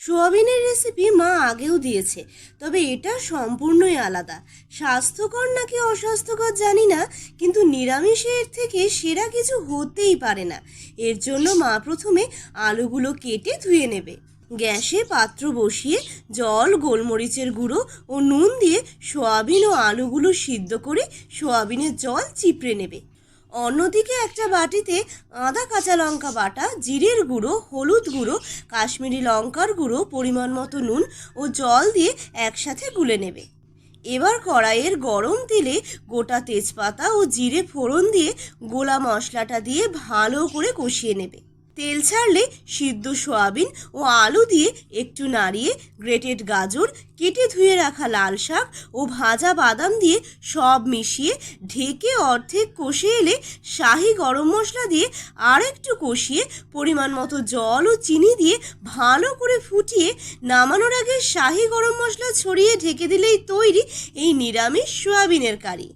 সোয়াবিনের রেসিপি মা আগেও দিয়েছে, তবে এটা সম্পূর্ণই আলাদা। স্বাস্থ্যকর নাকি অস্বাস্থ্যকর জানি না, কিন্তু নিরামিষের থেকে সেরা কিছু হতেই পারে না। এর জন্য মা প্রথমে আলুগুলো কেটে ধুয়ে নেবে। গ্যাসে পাত্র বসিয়ে জল, গোলমরিচের গুঁড়ো ও নুন দিয়ে সোয়াবিন ও আলুগুলো সিদ্ধ করে সোয়াবিনের জল চিপড়ে নেবে। অন্যদিকে একটা বাটিতে আদা, কাঁচা লঙ্কা বাটা, জিরের গুঁড়ো, হলুদ গুঁড়ো, কাশ্মীরি লঙ্কার গুঁড়ো, পরিমাণ মতো নুন ও জল দিয়ে একসাথে গুলে নেবে। এবার কড়াইয়ের গরম তেলে গোটা তেজপাতা ও জিরে ফোড়ন দিয়ে গোলা মশলাটা দিয়ে ভালো করে কষিয়ে নেবে। তেল ছাড়লে সিদ্ধ সোয়াবিন ও আলু দিয়ে একটু নাড়িয়ে গ্রেটেড গাজর, কেটে ধুয়ে রাখা লাল শাক ও ভাজা বাদাম দিয়ে সব মিশিয়ে ঢেকে অর্ধেক কষে এলে শাহি গরম মশলা দিয়ে আর একটু কষিয়ে পরিমাণ মতো জল ও চিনি দিয়ে ভালো করে ফুটিয়ে নামানোর আগে শাহি গরম মশলা ছড়িয়ে ঢেকে দিলেই তৈরি এই নিরামিষ সোয়াবিনের কারি।